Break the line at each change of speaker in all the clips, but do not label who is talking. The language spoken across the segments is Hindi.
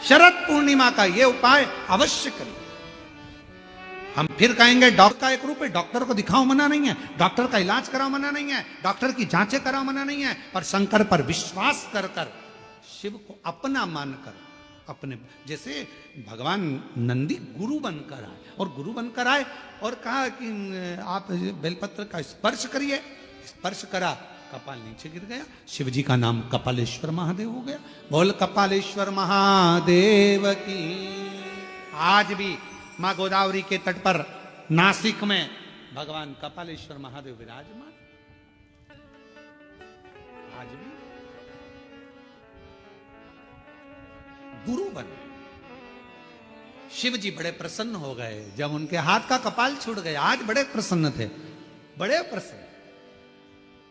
शरद पूर्णिमा का ये उपाय अवश्य करिए। हम फिर कहेंगे डॉक्टर का एक रूप है, डॉक्टर को दिखाओ मना नहीं है, डॉक्टर का इलाज कराओ मना नहीं है, डॉक्टर की जांचें कराओ मना नहीं है, पर शंकर पर विश्वास कर कर शिव को अपना मानकर अपने, जैसे भगवान नंदी गुरु बनकर आए और गुरु बनकर आए और कहा कि आप बेलपत्र का स्पर्श करिए, स्पर्श करा, कपाल नीचे गिर गया, शिव जी का नाम कपालेश्वर महादेव हो गया। बोल कपालेश्वर महादेव की। आज भी मां गोदावरी के तट पर नासिक में भगवान कपालेश्वर महादेव विराजमान। आज भी गुरु बने। शिव जी बड़े प्रसन्न हो गए जब उनके हाथ का कपाल छूट गया। आज बड़े प्रसन्न थे, बड़े प्रसन्न।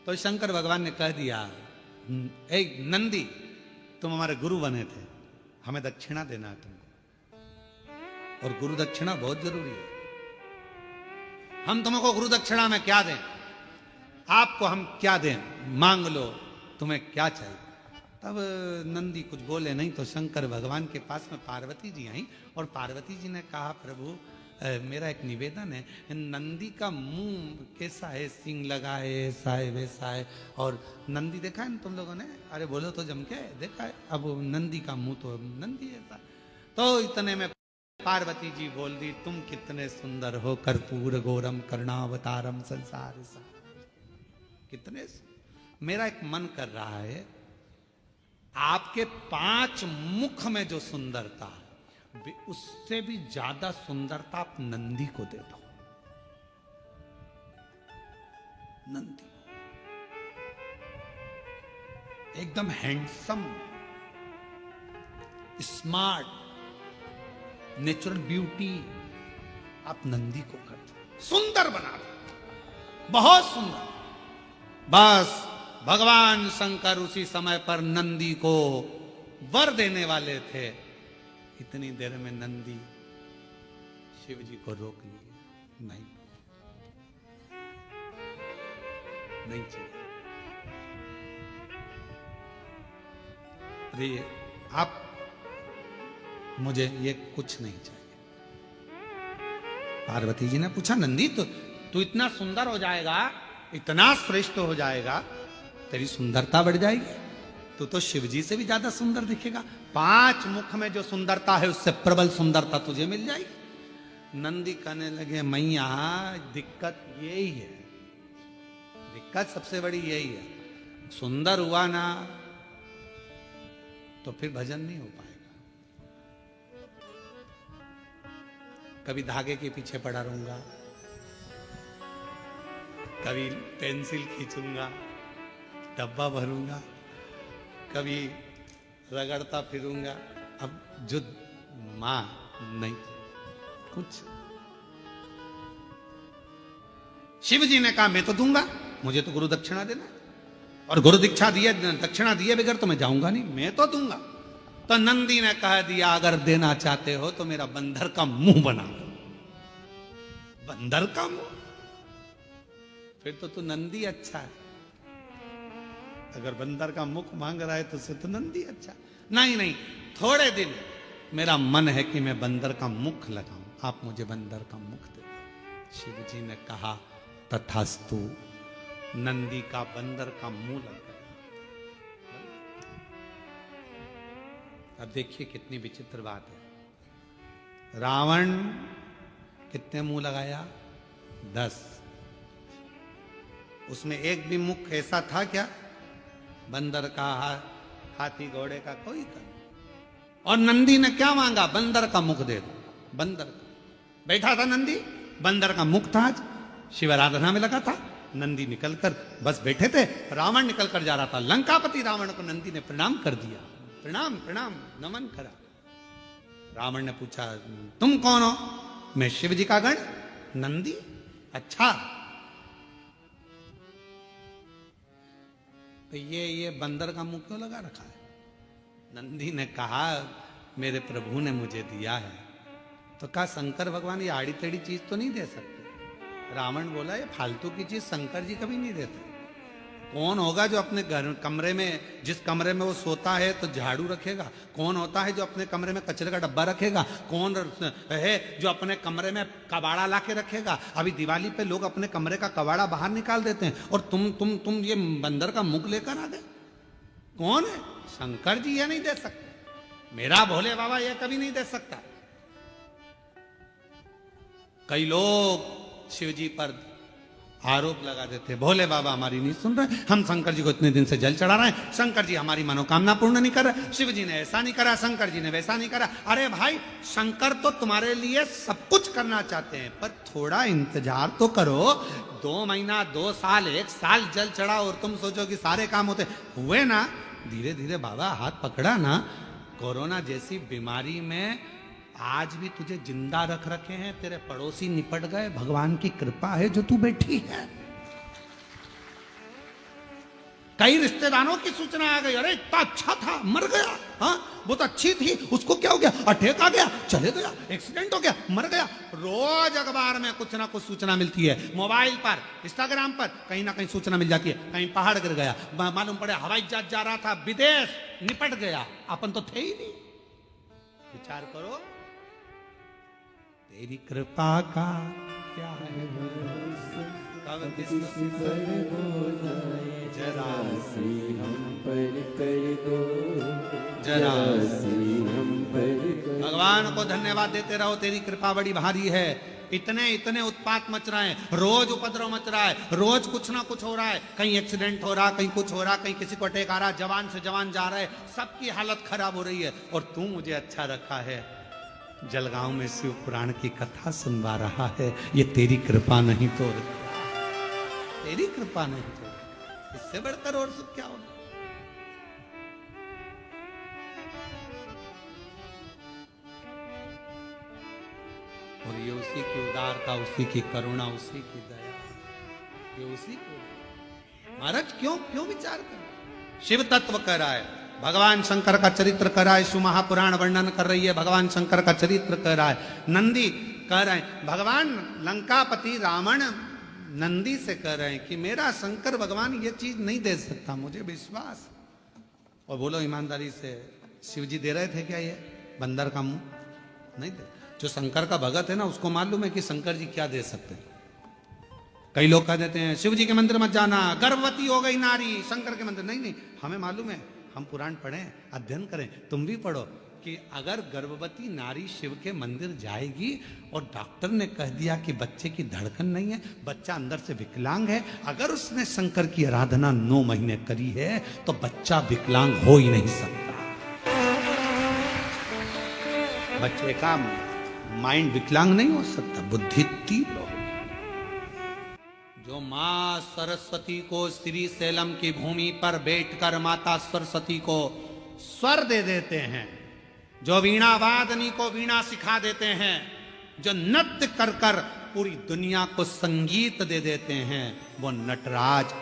तो शंकर भगवान ने कह दिया, ए नंदी, तुम हमारे गुरु बने थे, हमें दक्षिणा देना है तुमको, और गुरु दक्षिणा बहुत जरूरी है। हम तुमको गुरु दक्षिणा में क्या दें, आपको हम क्या दें, मांग लो, तुम्हें क्या चाहिए। तब नंदी कुछ बोले नहीं, तो शंकर भगवान के पास में पार्वती जी आई और पार्वती जी ने कहा, प्रभु मेरा एक निवेदन है, नंदी का मुंह कैसा है, सींग लगा है, ऐसा है वैसा है, और नंदी देखा है ना तुम लोगों ने, अरे बोलो तो जम के देखा है, अब नंदी का मुंह तो नंदी ऐसा। तो इतने में पार्वती जी बोल दी, तुम कितने सुंदर हो, कर्पूर गौरम कर्णावतारम संसार सा। कितने, मेरा एक मन कर रहा है, आपके 5 मुख में जो सुंदरता है उससे भी ज्यादा सुंदरता आप नंदी को दे दो। नंदी एकदम हैंडसम, स्मार्ट, नेचुरल ब्यूटी आप नंदी को कर दो, सुंदर बना दो, बहुत सुंदर। बस भगवान शंकर उसी समय पर नंदी को वर देने वाले थे। इतनी देर में नंदी शिव जी को रोक लिए, नहीं नहीं चाहिए। अरे आप, मुझे ये कुछ नहीं चाहिए। पार्वती जी ने पूछा, नंदी तू इतना सुंदर हो जाएगा, इतना श्रेष्ठ हो जाएगा, तेरी सुंदरता बढ़ जाएगी, तो शिव जी से भी ज्यादा सुंदर दिखेगा। 5 मुख में जो सुंदरता है उससे प्रबल सुंदरता तुझे मिल जाएगी। नंदी कहने लगे, मैया दिक्कत यही है, दिक्कत सबसे बड़ी यही है, सुंदर हुआ ना तो फिर भजन नहीं हो पाएगा। कभी धागे के पीछे पड़ा रहूंगा, कभी पेंसिल खींचूंगा, डब्बा भरूंगा, कभी रगड़ता फिरूंगा। अब जो मां नहीं, कुछ। शिव जी ने कहा, मैं तो दूंगा, मुझे तो गुरु दक्षिणा देना, और गुरु दीक्षा दिए, दक्षिणा दिए बगैर तो मैं जाऊंगा नहीं, मैं तो दूंगा। तो नंदी ने कह दिया, अगर देना चाहते हो तो मेरा बंदर का मुंह बना दो। बंदर का मुंह, फिर तो तू नंदी अच्छा है। अगर बंदर का मुख मांग रहा है तो उसे तो नंदी अच्छा। नहीं नहीं, थोड़े दिन मेरा मन है कि मैं बंदर का मुख लगाऊं, आप मुझे बंदर का मुख दे दो। शिव जी ने कहा, तथास्तु। नंदी का बंदर का मुंह लग गया। अब देखिए कितनी विचित्र बात है। रावण कितने मुंह लगाया? 10। उसमें एक भी मुख ऐसा था क्या? बंदर का, हाथी घोड़े का कोई था। और नंदी ने क्या मांगा? बंदर का मुख दे दो। बंदर का बैठा था नंदी, बंदर का मुख था। आज शिव आराधना में लगा था, नंदी निकलकर बस बैठे थे, रावण निकलकर जा रहा था। लंकापति रावण को नंदी ने प्रणाम कर दिया, प्रणाम प्रणाम नमन करा। रावण ने पूछा, तुम कौन हो? मैं शिव जी का गण नंदी। अच्छा, तो ये बंदर का मुंह क्यों लगा रखा है? नंदी ने कहा, मेरे प्रभु ने मुझे दिया है। तो कहा, शंकर भगवान ये आड़ी टेढ़ी चीज तो नहीं दे सकते? रावण बोला, ये फालतू की चीज शंकर जी कभी नहीं देते। कौन होगा जो अपने घर कमरे में, जिस कमरे में वो सोता है तो झाड़ू रखेगा? कौन होता है जो अपने कमरे में कचरे का डब्बा रखेगा? कौन है जो अपने कमरे में कबाड़ा ला के रखेगा? अभी दिवाली पे लोग अपने कमरे का कबाड़ा बाहर निकाल देते हैं और तुम ये बंदर का मुख लेकर आ गए। कौन है? शंकर जी ये नहीं दे सकते, मेरा भोले बाबा ये कभी नहीं दे सकता। कई लोग शिव जी पर आरोप लगा देते, भोले बाबा हमारी नहीं सुन रहे, हम शंकर जी को इतने दिन से जल चढ़ा रहे हैं, शंकर जी हमारी मनोकामना पूर्ण नहीं कर रहे, शिव जी ने ऐसा नहीं करा, शंकर जी ने वैसा नहीं करा। अरे भाई, शंकर तो तुम्हारे लिए सब कुछ करना चाहते हैं, पर थोड़ा इंतजार तो करो। 2 महीना, 2 साल, 1 साल जल चढ़ा और तुम सोचो कि सारे काम होते हुए ना। धीरे धीरे बाबा हाथ पकड़ा ना। कोरोना जैसी बीमारी में आज भी तुझे जिंदा रख रखे हैं, तेरे पड़ोसी निपट गए, भगवान की कृपा है जो तू बैठी है। कई रिश्तेदारों की सूचना आ गई, अरे इतना अच्छा था, मर गया, हाँ बहुत अच्छी थी, उसको क्या हो गया, अटैक आ गया, चले गया, एक्सीडेंट हो गया, मर गया। रोज अखबार में कुछ ना कुछ सूचना मिलती है, मोबाइल पर, इंस्टाग्राम पर कहीं ना कहीं सूचना मिल जाती है, कहीं पहाड़ गिर गया, मालूम पड़े हवाई जहाज जा रहा था विदेश, निपट गया, अपन तो थे ही नहीं। विचार करो, तेरी कृपा का क्या है, कब किसी पर हो जाए जरा सी हम पर कर दो, जरा सी हम पर कर। भगवान को धन्यवाद देते रहो, तेरी कृपा बड़ी भारी है। इतने उत्पात मच रहे हैं, रोज उपद्रव मच रहा है, रोज कुछ ना कुछ हो रहा है, कहीं एक्सीडेंट हो रहा, कहीं कुछ हो रहा, कहीं किसी को अटैक आ रहा, जवान से जवान जा रहा है, सबकी हालत खराब हो रही है, और तू मुझे अच्छा रखा है, जलगांव में शिव पुराण की कथा सुनवा रहा है। ये तेरी कृपा नहीं तो, तेरी कृपा नहीं तो इससे बढ़कर और सुख क्या होगा। और ये उसी की उदारता, उसी की करुणा, उसी की दया, ये उसी को। महाराज क्यों विचार कर, शिव तत्व कर रहा है, भगवान शंकर का चरित्र कर रहा है, शिव महापुराण वर्णन कर रही है, भगवान शंकर का चरित्र कर रहा है, नंदी कह रहे हैं, भगवान लंकापति रावण नंदी से कह रहे हैं कि मेरा शंकर भगवान ये चीज नहीं दे सकता, मुझे विश्वास। और बोलो ईमानदारी से, शिव जी दे रहे थे क्या ये बंदर का मुंह? नहीं दे। जो शंकर का भगत है ना, उसको मालूम है कि शंकर जी क्या दे सकते हैं। कई लोग कह देते हैं शिव जी के मंदिर मत जाना, गर्भवती हो गई नारी, शंकर के मंदिर। नहीं, हमें मालूम है, हम पुराण पढ़ें, अध्ययन करें, तुम भी पढ़ो, कि अगर गर्भवती नारी शिव के मंदिर जाएगी और डॉक्टर ने कह दिया कि बच्चे की धड़कन नहीं है, बच्चा अंदर से विकलांग है, अगर उसने शंकर की आराधना 9 महीने करी है तो बच्चा विकलांग हो ही नहीं सकता। बच्चे का माइंड विकलांग नहीं हो सकता, बुद्धि तीव्र हो। जो मां सरस्वती को श्री सैलम की भूमि पर बैठकर माता सरस्वती को स्वर दे देते हैं, जो वीणा वादनी को वीणा सिखा देते हैं, जो नृत्य कर कर पूरी दुनिया को संगीत दे देते हैं, वो नटराज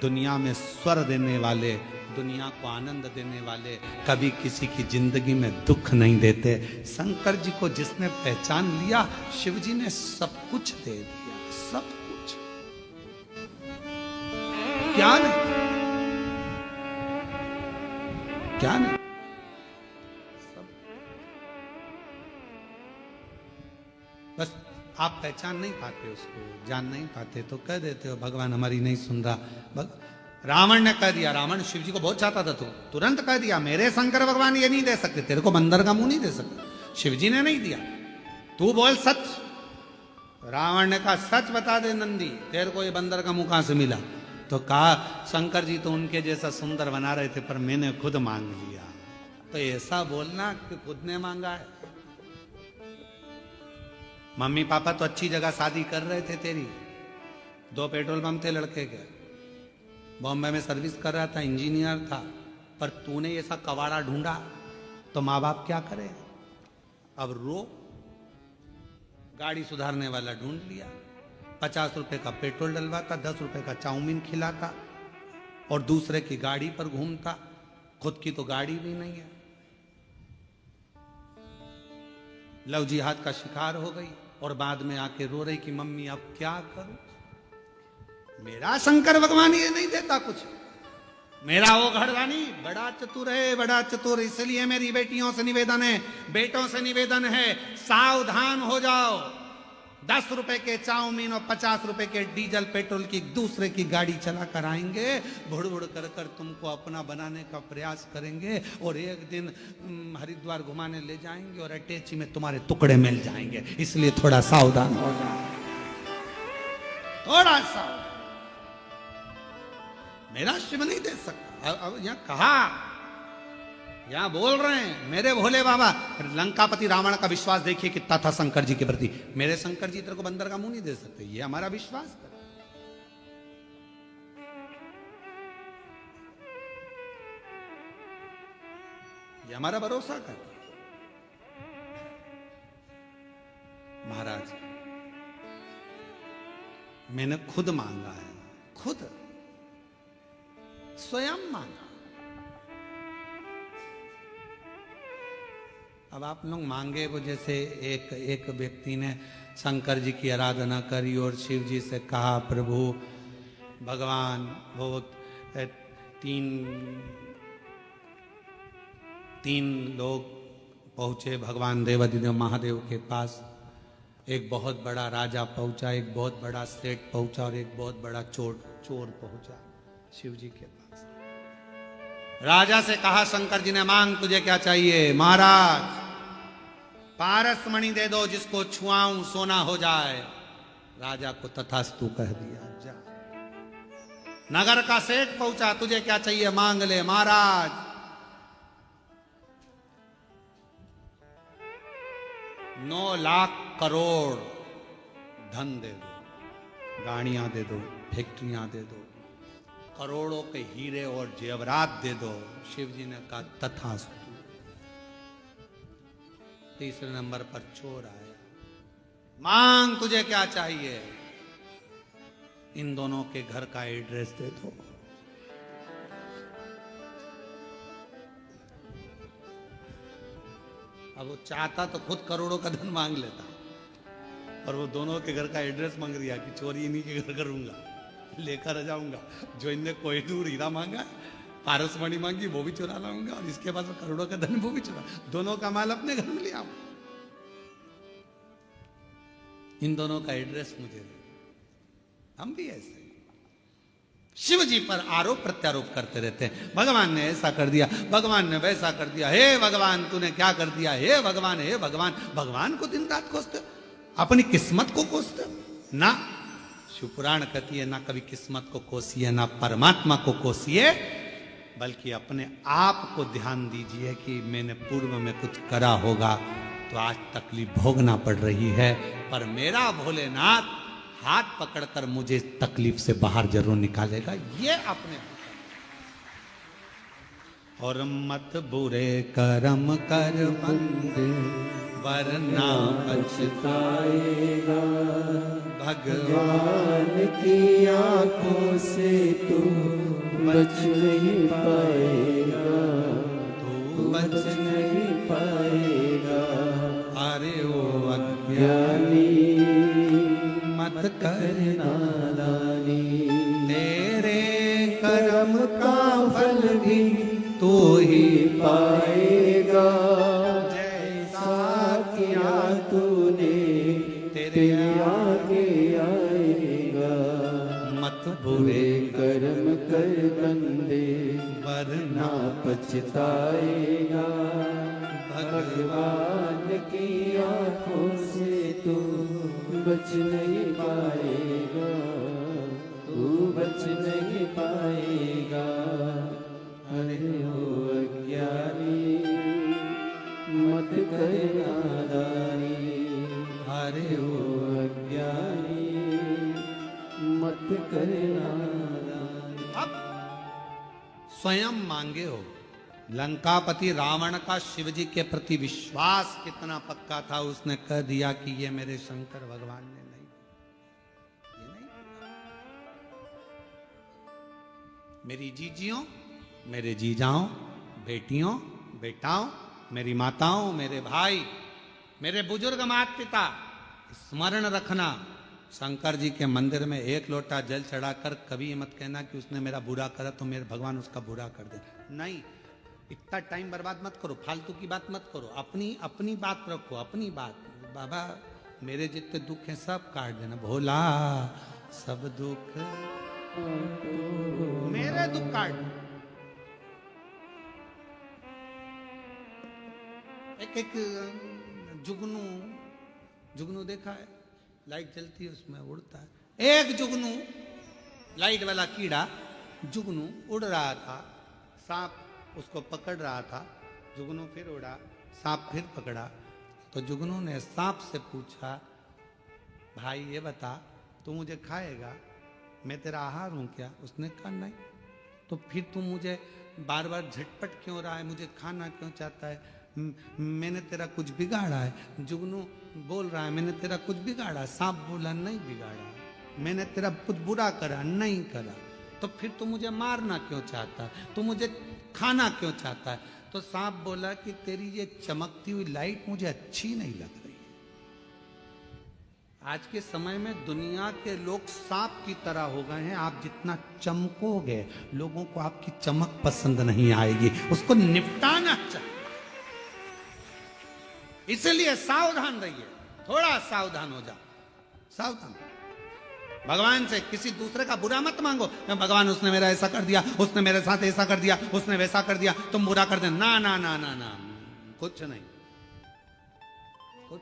दुनिया में स्वर देने वाले, दुनिया को आनंद देने वाले, कभी किसी की जिंदगी में दुख नहीं देते। शंकर जी को जिसने पहचान लिया, शिव जी ने सब कुछ दे दिया, सब कुछ। क्या नहीं, क्या नहीं, बस आप पहचान नहीं पाते, उसको जान नहीं पाते, तो कह देते हो भगवान हमारी नहीं सुन रहा। रावण ने कह दिया, रावण शिव जी को बहुत चाहता था, तो तुरंत कह दिया मेरे शंकर भगवान ये नहीं दे सकते, तेरे को बंदर का मुंह नहीं दे सकते, शिव जी ने नहीं दिया, तू बोल सच। रावण ने कहा सच बता दे नंदी, तेरे को ये बंदर का मुंह कहां से मिला? तो कहा शंकर जी तो उनके जैसा सुंदर बना रहे थे, पर मैंने खुद मांग लिया। तो ऐसा बोलना कि खुद ने मांगा है। मम्मी पापा तो अच्छी जगह शादी कर रहे थे तेरी, 2 पेट्रोल पंप थे लड़के के, बॉम्बे में सर्विस कर रहा था, इंजीनियर था, पर तूने ऐसा कवाड़ा ढूंढा तो माँ बाप क्या करे? अब रो, गाड़ी सुधारने वाला ढूंढ लिया, 50 रुपए का पेट्रोल डलवाता, 10 रुपए का चाउमीन खिलाता और दूसरे की गाड़ी पर घूमता, खुद की तो गाड़ी भी नहीं है। लव जिहाद का शिकार हो गई और बाद में आके रो रही कि मम्मी अब क्या करूं? मेरा शंकर भगवान ये नहीं देता कुछ। मेरा वो घरवानी बड़ा चतुर है, बड़ा चतुर। इसलिए मेरी बेटियों से निवेदन है, बेटों से निवेदन है, सावधान हो जाओ। 10 रुपए के चाउमीन और 50 रुपए के डीजल पेट्रोल की दूसरे की गाड़ी चला कर आएंगे, भुड़ भुड़ कर कर तुमको अपना बनाने का प्रयास करेंगे, और एक दिन हरिद्वार घुमाने ले जाएंगे और अटैची में तुम्हारे टुकड़े मिल जाएंगे। इसलिए थोड़ा सावधान हो जाओ, थोड़ा सा। मेरा शिव नहीं दे सकता। अब यहां कहा, यहां बोल रहे हैं मेरे भोले बाबा। लंकापति रावण का विश्वास देखिए कितना था शंकर जी के प्रति। मेरे शंकर जी तेरे को बंदर का मुंह नहीं दे सकते, ये हमारा विश्वास कर। ये हमारा भरोसा कर। महाराज मैंने खुद मांगा है, खुद स्वयं मांगा। अब आप लोग मांगे वो, जैसे एक व्यक्ति ने शंकर जी की आराधना करी और शिव जी से कहा, प्रभु भगवान, वो तीन लोग पहुंचे भगवान देवाधिदेव महादेव के पास। एक बहुत बड़ा राजा पहुंचा, एक बहुत बड़ा सेठ पहुंचा और एक बहुत बड़ा चोर पहुंचा शिव जी के पास। राजा से कहा शंकर जी ने, मांग तुझे क्या चाहिए? महाराज पारस मणि दे दो, जिसको छुआऊं सोना हो जाए। राजा को तथास्तु कह दिया, जा। नगर का सेठ पहुंचा, तुझे क्या चाहिए? मांग ले। महाराज 9 लाख करोड़ धन दे दो, गाड़ियां दे दो, फैक्ट्रियां दे दो, करोड़ों के हीरे और जेवरात दे दो। शिव जी ने कहा तथास्तु। तीसरे नंबर पर चोर आया, मांग तुझे क्या चाहिए? इन दोनों के घर का एड्रेस दे दो। अब वो चाहता तो खुद करोड़ों का धन मांग लेता, और वो दोनों के घर का एड्रेस मांग दिया कि चोरी इन्हीं के घर करूंगा, लेकर जाऊंगा। जो इनने कोहिनूर हीरा मांगा, पारसमणि मांगी, वो भी चुरा लाऊंगा, और इसके बाद करोड़ों का धन वो भी चुरा, दोनों का माल अपने घर में ले आऊं। इन दोनों का एड्रेस मुझे दे। हम भी ऐसे शिव जी पर आरोप प्रत्यारोप करते रहते हैं। भगवान ने ऐसा कर दिया, भगवान ने वैसा कर दिया, हे भगवान तूने क्या कर दिया, हे भगवान, हे भगवान। भगवान को दिन रात कोसते, अपनी किस्मत को कोसते ना। शिवपुराण कहती है, ना कभी किस्मत को कोसिए, ना परमात्मा को कोसिए, बल्कि अपने आप को ध्यान दीजिए कि मैंने पूर्व में कुछ करा होगा तो आज तकलीफ भोगना पड़ रही है, पर मेरा भोलेनाथ हाथ पकड़कर मुझे तकलीफ से बाहर जरूर निकालेगा। ये अपने और मत बुरे कर्म कर बंदे, वरना पछताएगा। भगवान की आंखों से तू बच नहीं पाएगा, तू बच नहीं पाएगा। अरे ओ अज्ञानी मत कर नादानी, तेरे कर्म का फल भी तू ही पाएगा। जैसा किया तूने तेरे आगे आएगा। मत बुरे कर्म कर बंदे, वरना पछताएगा। भगवान की आंखों से तू बच नहीं पाएगा, तू बच नहीं पाएगा। अरे ओ अज्ञानी मत कर नादानी, अरे ओ अज्ञानी मत कर नादानी। अब स्वयं मांगे हो। लंकापति रावण का शिवजी के प्रति विश्वास कितना पक्का था, उसने कह दिया कि ये मेरे शंकर भगवान ने नहीं, ये नहीं। मेरी जीजियों, मेरे जीजाओं, बेटियों, बेटाओं, मेरी माताओं, मेरे भाई, मेरे बुजुर्ग माता पिता, स्मरण रखना शंकर जी के मंदिर में एक लोटा जल चढ़ाकर कभी ये मत कहना कि उसने मेरा बुरा करा तो मेरे भगवान उसका बुरा कर दे। नहीं, इतना टाइम बर्बाद मत करो, फालतू की बात मत करो, अपनी अपनी बात रखो, अपनी बात। बाबा मेरे जितने दुख हैं सब काट देना, भोला सब दुख मेरे दुख काट। एक जुगनू, जुगनू देखा है, लाइट जलती है उसमें उड़ता है। एक जुगनू, लाइट वाला कीड़ा जुगनू उड़ रहा था, सांप उसको पकड़ रहा था, जुगनू फिर उड़ा, सांप फिर पकड़ा। तो जुगनू ने सांप से पूछा, भाई ये बता तू मुझे खाएगा, मैं तेरा आहार हूं क्या? उसने कहा नहीं। तो फिर तू मुझे बार बार झटपट क्यों रहा है, मुझे खाना क्यों चाहता है? मैंने तेरा कुछ बिगाड़ा है? जुगनू बोल रहा है मैंने तेरा कुछ बिगाड़ा? सांप बोला नहीं बिगाड़ा, मैंने तेरा कुछ बुरा करा नहीं करा। तो फिर तू मुझे मारना क्यों चाहता है, तू मुझे खाना क्यों चाहता है? तो सांप बोला कि तेरी ये चमकती हुई लाइट मुझे अच्छी नहीं लग रही। आज के समय में दुनिया के लोग सांप की तरह हो गए हैं। आप जितना चमकोगे लोगों को आपकी चमक पसंद नहीं आएगी, उसको निपटाना चाहिए। इसलिए सावधान रहिए, थोड़ा सावधान हो जाओ, सावधान। भगवान से किसी दूसरे का बुरा मत मांगो, भगवान उसने मेरा ऐसा कर दिया, उसने मेरे साथ ऐसा कर दिया, उसने वैसा कर दिया, तुम बुरा कर देना। ना ना ना ना ना, कुछ नहीं, कुछ।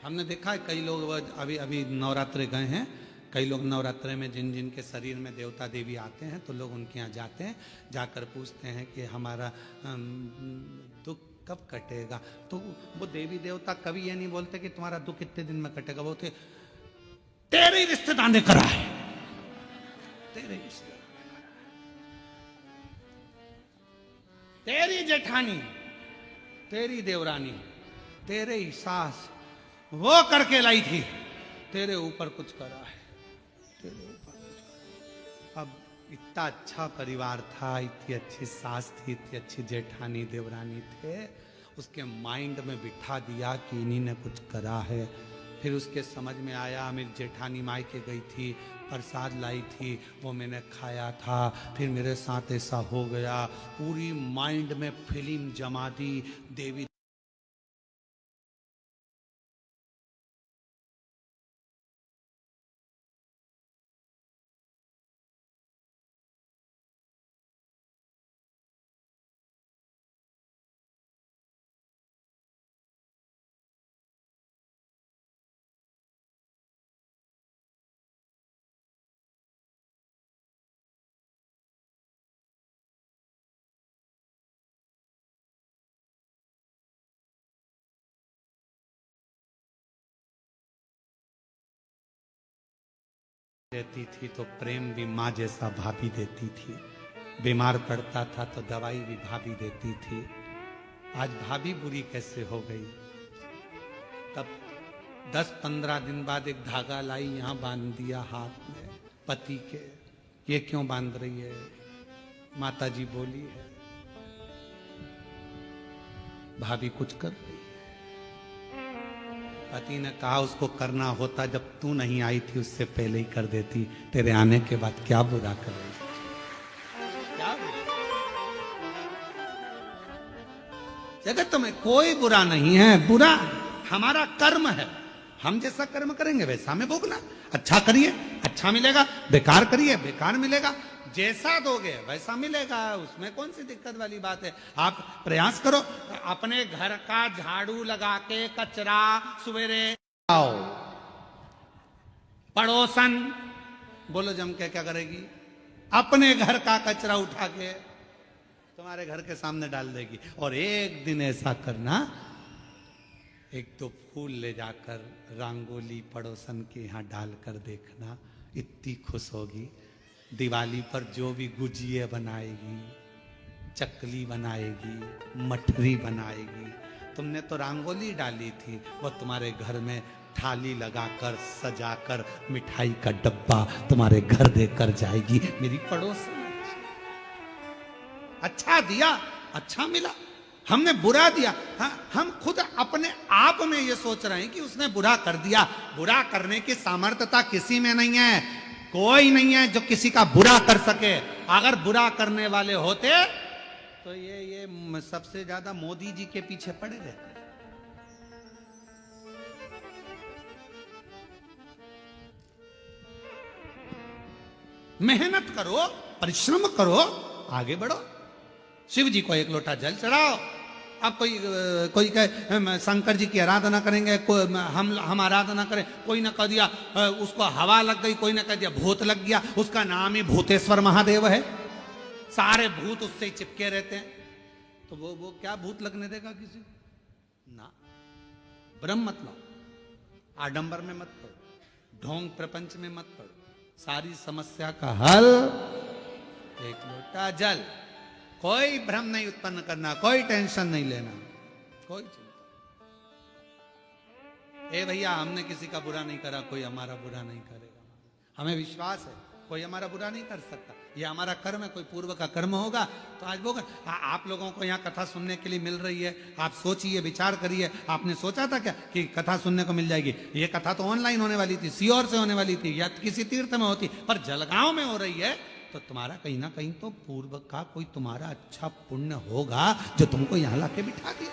हमने देखा है कई लोग अभी अभी नवरात्रे गए हैं, कई लोग नवरात्रे में जिन जिन के शरीर में देवता देवी आते हैं तो लोग उनके यहाँ जाते हैं, जाकर पूछते हैं कि हमारा दुख कब कटेगा। तो वो देवी देवता कभी ये नहीं बोलते कि तुम्हारा दुख कितने दिन में कटेगा, बोलते तेरे रिश्तेदार ने करा है, तेरे रिश्तेदार ने करा है, तेरी जेठानी, तेरी देवरानी, तेरे ही सास वो करके लाई थी, तेरे ऊपर कुछ करा है, तेरे ऊपर कुछ करा। अब इतना अच्छा परिवार था, इतनी अच्छी सास थी, इतनी अच्छी जेठानी देवरानी थे, उसके माइंड में बिठा दिया कि इन्हीं ने कुछ करा है। फिर उसके समझ में आया, मेरी जेठानी मायके गई थी, प्रसाद लाई थी, वो मैंने खाया था, फिर मेरे साथ ऐसा हो गया। पूरी माइंड में फिल्म जमा दी, देवी देती थी तो प्रेम भी माँ जैसा भाभी देती थी, बीमार पड़ता था तो दवाई भी भाभी देती थी। आज भाभी बुरी कैसे हो गई? तब 10-15 दिन बाद एक धागा लाई, यहाँ बांध दिया हाथ में पति के। ये क्यों बांध रही है? माता जी बोली है भाभी कुछ कर रही है। पति ने कहा उसको करना होता जब तू नहीं आई थी उससे पहले ही कर देती, तेरे आने के बाद क्या बुरा कर रही? क्या जगत में कोई बुरा नहीं है, बुरा हमारा कर्म है। हम जैसा कर्म करेंगे वैसा हमें भोगना। अच्छा करिए अच्छा मिलेगा, बेकार करिए बेकार मिलेगा। जैसा दोगे वैसा मिलेगा, उसमें कौन सी दिक्कत वाली बात है। आप प्रयास करो, अपने घर का झाड़ू लगा के कचरा सवेरे आओ। पड़ोसन बोलो जम के क्या करेगी? अपने घर का कचरा उठा के तुम्हारे घर के सामने डाल देगी। और एक दिन ऐसा करना, एक तो फूल ले जाकर रंगोली पड़ोसन के यहाँ डालकर देखना, इतनी खुश होगी। दिवाली पर जो भी गुजिया बनाएगी, चकली बनाएगी, मठरी बनाएगी, तुमने तो रंगोली डाली थी, वो तुम्हारे घर में थाली लगाकर सजाकर मिठाई का डब्बा तुम्हारे घर देकर जाएगी। मेरी पड़ोसन अच्छा दिया अच्छा मिला, हमने बुरा दिया। हम खुद अपने आप में ये सोच रहे हैं कि उसने बुरा कर दिया। बुरा करने की सामर्थ्यता किसी में नहीं है, कोई नहीं है जो किसी का बुरा कर सके। अगर बुरा करने वाले होते तो ये सबसे ज्यादा मोदी जी के पीछे पड़े रहते। मेहनत करो, परिश्रम करो, आगे बढ़ो। शिव जी को एक लोटा जल चढ़ाओ। अब कोई कहे शंकर जी की आराधना करेंगे, हम आराधना करें, कोई ने कह दिया उसको हवा लग गई, कोई ने कह दिया भूत लग गया, उसका नाम ही भूतेश्वर महादेव है, सारे भूत उससे चिपके रहते हैं। तो वो क्या भूत लगने देगा किसी ना। ब्रह्म मत लो, आडंबर में मत पड़ो, ढोंग प्रपंच में मत पड़ो। सारी समस्या का हल एक लोटा जल। कोई भ्रम नहीं उत्पन्न करना, कोई टेंशन नहीं लेना, कोई चिंता। ए भैया, हमने किसी का बुरा नहीं करा, कोई हमारा बुरा नहीं करेगा। हमें विश्वास है कोई हमारा बुरा नहीं कर सकता। ये हमारा कर्म है, कोई पूर्व का कर्म होगा तो आज वो आप लोगों को यहाँ कथा सुनने के लिए मिल रही है। आप सोचिए, विचार करिए। आपने सोचा था क्या कि कथा सुनने को मिल जाएगी? ये कथा तो ऑनलाइन होने वाली थी, सीओर से होने वाली थी, या किसी तीर्थ में होती, पर जलगांव में हो रही है। तो तुम्हारा कहीं ना कहीं तो पूर्व का कोई तुम्हारा अच्छा पुण्य होगा जो तुमको यहाँ लाके बिठा दिया।